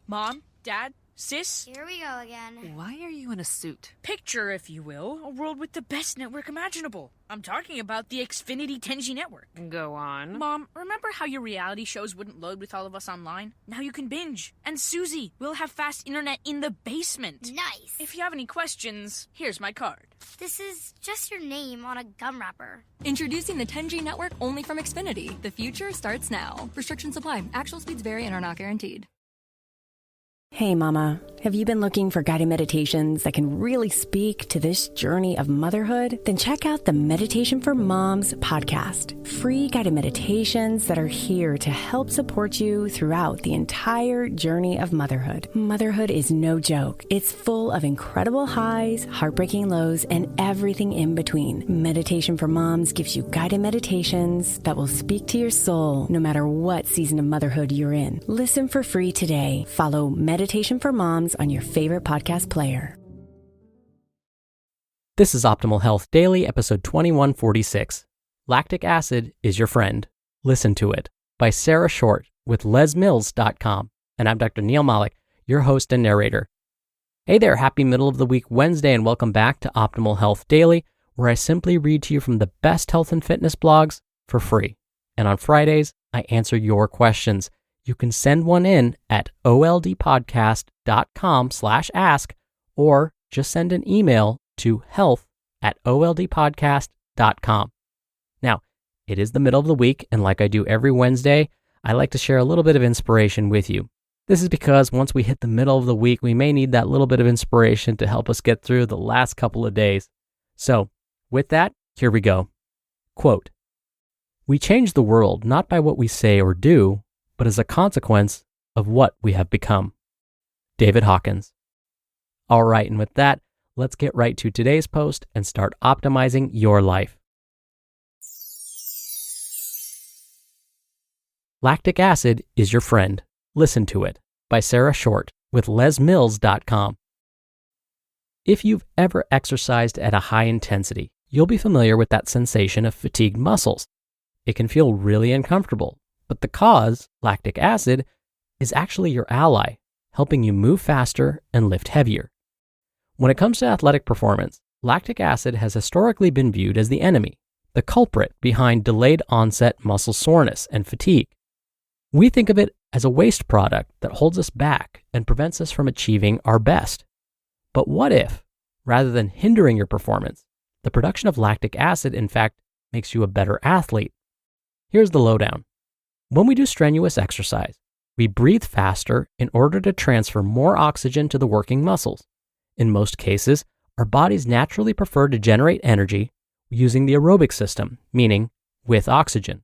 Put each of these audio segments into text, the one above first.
Mom, Dad, Sis? Here we go again. Why are you in a suit? Picture, if you will, a world with the best network imaginable. I'm talking about the Xfinity 10G network. Go on. Mom, remember how your reality shows wouldn't load with all of us online? Now you can binge. And Susie, we'll have fast internet in the basement. Nice. If you have any questions, here's my card. This is just your name on a gum wrapper. Introducing the 10G network only from Xfinity. The future starts now. Restrictions apply. Actual speeds vary and are not guaranteed. Hey mama, have you been looking for guided meditations that can really speak to this journey of motherhood? Then check out the Meditation for Moms podcast. Free guided meditations that are here to help support you throughout the entire journey of motherhood. Motherhood is no joke. It's full of incredible highs, heartbreaking lows, and everything in between. Meditation for Moms gives you guided meditations that will speak to your soul no matter what season of motherhood you're in. Listen for free today. Follow Meditation for Moms on your favorite podcast player. This is Optimal Health Daily, episode 2146. Lactic Acid is Your Friend. Listen to It, by Sarah Shortt with lesmills.com. And I'm Dr. Neil Malik, your host and narrator. Hey there, happy middle of the week Wednesday, and welcome back to Optimal Health Daily, where I simply read to you from the best health and fitness blogs for free. And on Fridays, I answer your questions. You can send one in at oldpodcast.com/ask or just send an email to health@oldpodcast.com. Now, it is the middle of the week, and like I do every Wednesday, I like to share a little bit of inspiration with you. This is because once we hit the middle of the week, we may need that little bit of inspiration to help us get through the last couple of days. So, with that, here we go. Quote, "We change the world not by what we say or do, but as a consequence of what we have become." David Hawkins. All right, and with that, let's get right to today's post and start optimizing your life. Lactic Acid is Your Friend. Listen to It, by Sarah Shortt with lesmills.com. If you've ever exercised at a high intensity, you'll be familiar with that sensation of fatigued muscles. It can feel really uncomfortable. But the cause, lactic acid, is actually your ally, helping you move faster and lift heavier. When it comes to athletic performance, lactic acid has historically been viewed as the enemy, the culprit behind delayed onset muscle soreness and fatigue. We think of it as a waste product that holds us back and prevents us from achieving our best. But what if, rather than hindering your performance, the production of lactic acid in fact makes you a better athlete? Here's the lowdown. When we do strenuous exercise, we breathe faster in order to transfer more oxygen to the working muscles. In most cases, our bodies naturally prefer to generate energy using the aerobic system, meaning with oxygen.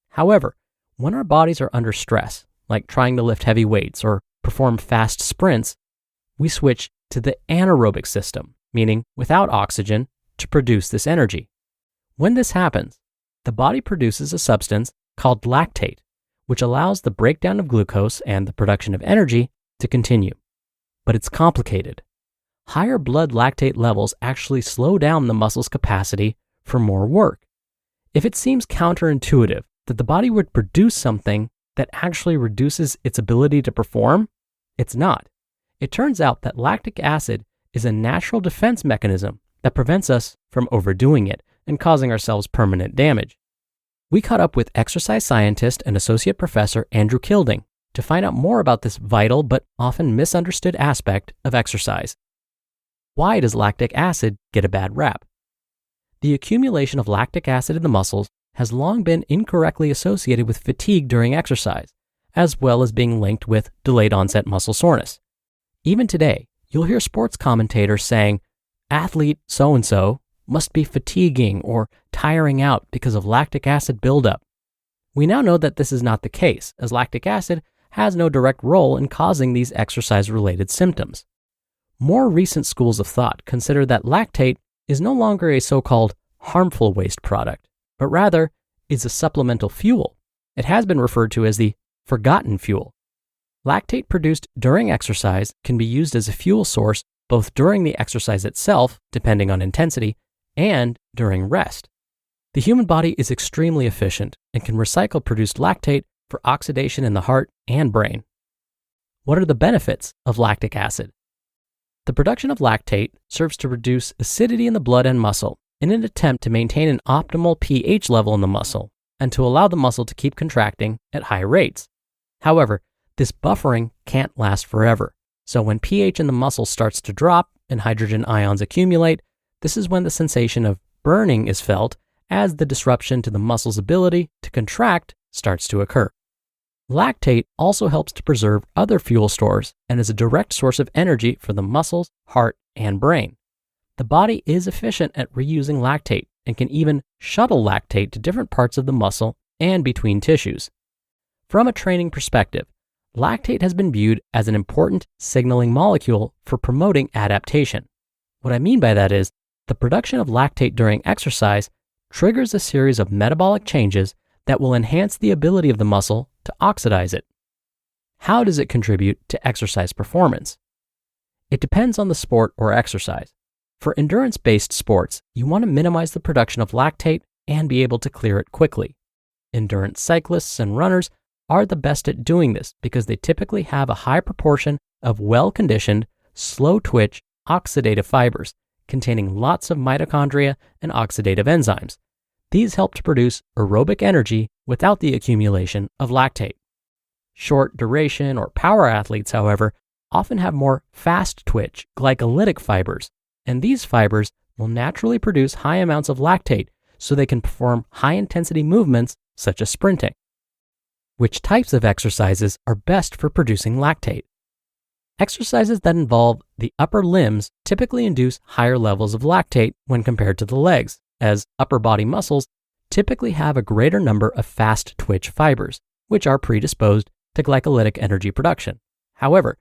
However, when our bodies are under stress, like trying to lift heavy weights or perform fast sprints, we switch to the anaerobic system, meaning without oxygen, to produce this energy. When this happens, the body produces a substance called lactate, which allows the breakdown of glucose and the production of energy to continue. But it's complicated. Higher blood lactate levels actually slow down the muscle's capacity for more work. If it seems counterintuitive that the body would produce something that actually reduces its ability to perform, it's not. It turns out that lactic acid is a natural defense mechanism that prevents us from overdoing it and causing ourselves permanent damage. We caught up with exercise scientist and associate professor Andrew Kilding to find out more about this vital but often misunderstood aspect of exercise. Why does lactic acid get a bad rap? The accumulation of lactic acid in the muscles has long been incorrectly associated with fatigue during exercise, as well as being linked with delayed onset muscle soreness. Even today, you'll hear sports commentators saying, "Athlete so-and-so must be fatiguing or tiring out because of lactic acid buildup." We now know that this is not the case, as lactic acid has no direct role in causing these exercise-related symptoms. More recent schools of thought consider that lactate is no longer a so-called harmful waste product, but rather is a supplemental fuel. It has been referred to as the forgotten fuel. Lactate produced during exercise can be used as a fuel source both during the exercise itself, depending on intensity, and during rest. The human body is extremely efficient and can recycle produced lactate for oxidation in the heart and brain. What are the benefits of lactic acid? The production of lactate serves to reduce acidity in the blood and muscle in an attempt to maintain an optimal pH level in the muscle and to allow the muscle to keep contracting at high rates. However, this buffering can't last forever. So when pH in the muscle starts to drop and hydrogen ions accumulate, this is when the sensation of burning is felt as the disruption to the muscle's ability to contract starts to occur. Lactate also helps to preserve other fuel stores and is a direct source of energy for the muscles, heart, and brain. The body is efficient at reusing lactate and can even shuttle lactate to different parts of the muscle and between tissues. From a training perspective, lactate has been viewed as an important signaling molecule for promoting adaptation. What I mean by that is, the production of lactate during exercise triggers a series of metabolic changes that will enhance the ability of the muscle to oxidize it. How does it contribute to exercise performance? It depends on the sport or exercise. For endurance-based sports, you want to minimize the production of lactate and be able to clear it quickly. Endurance cyclists and runners are the best at doing this because they typically have a high proportion of well-conditioned, slow-twitch, oxidative fibers containing lots of mitochondria and oxidative enzymes. These help to produce aerobic energy without the accumulation of lactate. Short duration or power athletes, however, often have more fast-twitch glycolytic fibers, and these fibers will naturally produce high amounts of lactate so they can perform high-intensity movements such as sprinting. Which types of exercises are best for producing lactate? Exercises that involve the upper limbs typically induce higher levels of lactate when compared to the legs, as upper body muscles typically have a greater number of fast-twitch fibers, which are predisposed to glycolytic energy production. However,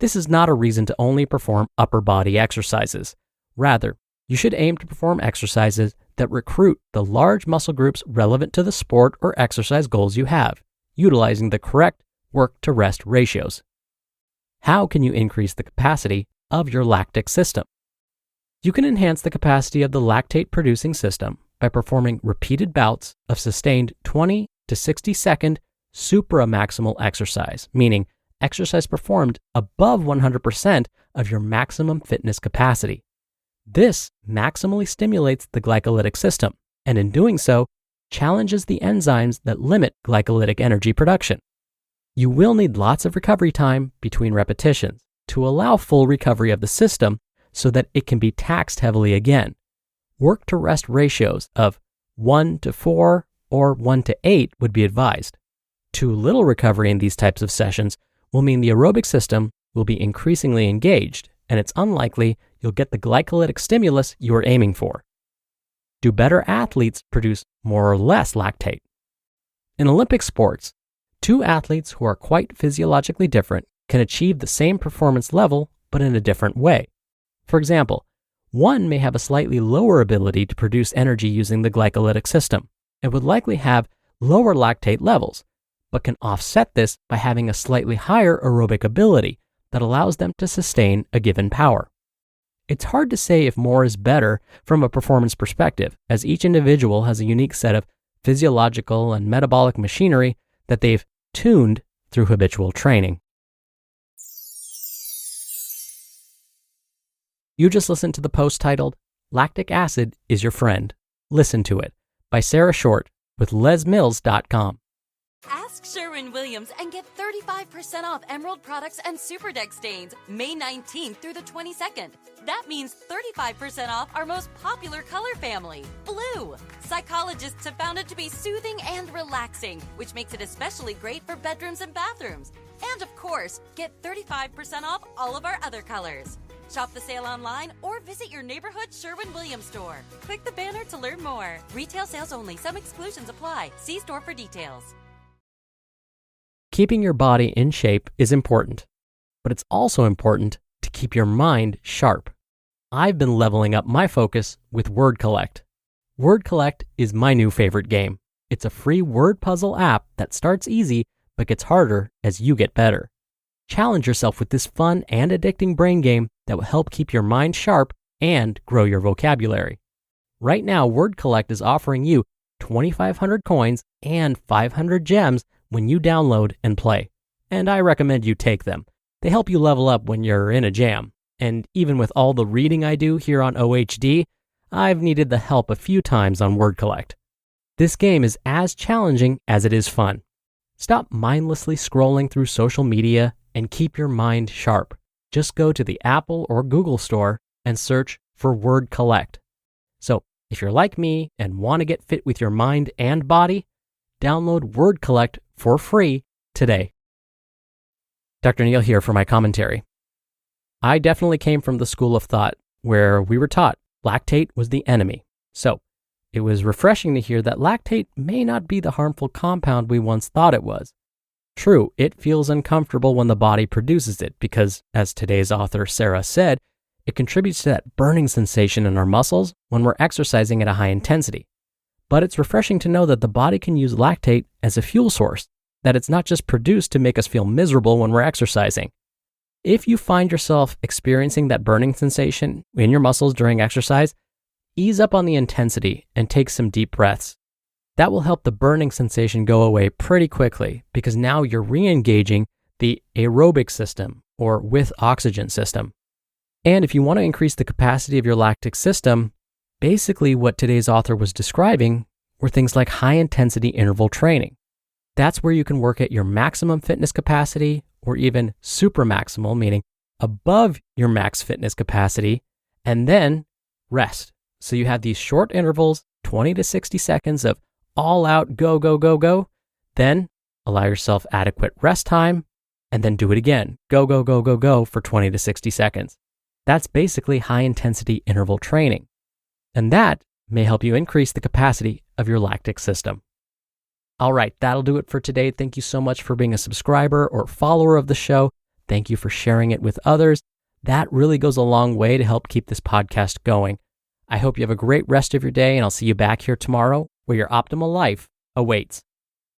this is not a reason to only perform upper body exercises. Rather, you should aim to perform exercises that recruit the large muscle groups relevant to the sport or exercise goals you have, utilizing the correct work-to-rest ratios. How can you increase the capacity of your lactic system? You can enhance the capacity of the lactate-producing system by performing repeated bouts of sustained 20 to 60-second supramaximal exercise, meaning exercise performed above 100% of your maximum fitness capacity. This maximally stimulates the glycolytic system, and in doing so, challenges the enzymes that limit glycolytic energy production. You will need lots of recovery time between repetitions to allow full recovery of the system so that it can be taxed heavily again. Work-to-rest ratios of 1:4 or 1:8 would be advised. Too little recovery in these types of sessions will mean the aerobic system will be increasingly engaged, and it's unlikely you'll get the glycolytic stimulus you are aiming for. Do better athletes produce more or less lactate? In Olympic sports, two athletes who are quite physiologically different can achieve the same performance level, but in a different way. For example, one may have a slightly lower ability to produce energy using the glycolytic system and would likely have lower lactate levels, but can offset this by having a slightly higher aerobic ability that allows them to sustain a given power. It's hard to say if more is better from a performance perspective, as each individual has a unique set of physiological and metabolic machinery that they've tuned through habitual training. You just listened to the post titled, Lactic Acid is Your Friend. Listen to it, by Sarah Shortt with lesmills.com. Ask Sherwin-Williams and get 35% off Emerald products and Superdeck stains May 19th through the 22nd. That means 35% off our most popular color family, blue. Psychologists have found it to be soothing and relaxing, which makes it especially great for bedrooms and bathrooms. And of course, get 35% off all of our other colors. Shop the sale online or visit your neighborhood Sherwin-Williams store. Click the banner to learn more. Retail sales only. Some exclusions apply. See store for details. Keeping your body in shape is important, but it's also important to keep your mind sharp. I've been leveling up my focus with Word Collect. Word Collect is my new favorite game. It's a free word puzzle app that starts easy but gets harder as you get better. Challenge yourself with this fun and addicting brain game that will help keep your mind sharp and grow your vocabulary. Right now, Word Collect is offering you 2,500 coins and 500 gems when you download and play, and I recommend you take them They help you level up when you're in a jam. And even with all the reading I do here on OHD, I've needed the help a few times on Word Collect. This game is as challenging as it is fun. Stop mindlessly scrolling through social media and keep your mind sharp. Just go to the Apple or Google store and search for Word Collect. So, if you're like me and want to get fit with your mind and body, download Word Collect for free today. Dr. Neal here for my commentary. I definitely came from the school of thought where we were taught lactate was the enemy. So, it was refreshing to hear that lactate may not be the harmful compound we once thought it was. True, it feels uncomfortable when the body produces it because, as today's author Sarah said, it contributes to that burning sensation in our muscles when we're exercising at a high intensity. But it's refreshing to know that the body can use lactate as a fuel source, that it's not just produced to make us feel miserable when we're exercising. If you find yourself experiencing that burning sensation in your muscles during exercise, ease up on the intensity and take some deep breaths. That will help the burning sensation go away pretty quickly because now you're re-engaging the aerobic system or with oxygen system. And if you want to increase the capacity of your lactic system, basically what today's author was describing were things like high-intensity interval training. That's where you can work at your maximum fitness capacity or even super maximal, meaning above your max fitness capacity, and then rest. So you have these short intervals, 20 to 60 seconds of all out go, go, go, go. Then allow yourself adequate rest time, and then do it again. Go, go, go, go, go for 20 to 60 seconds. That's basically high-intensity interval training. And that may help you increase the capacity of your lactic system. All right, that'll do it for today. Thank you so much for being a subscriber or follower of the show. Thank you for sharing it with others. That really goes a long way to help keep this podcast going. I hope you have a great rest of your day, and I'll see you back here tomorrow where your optimal life awaits.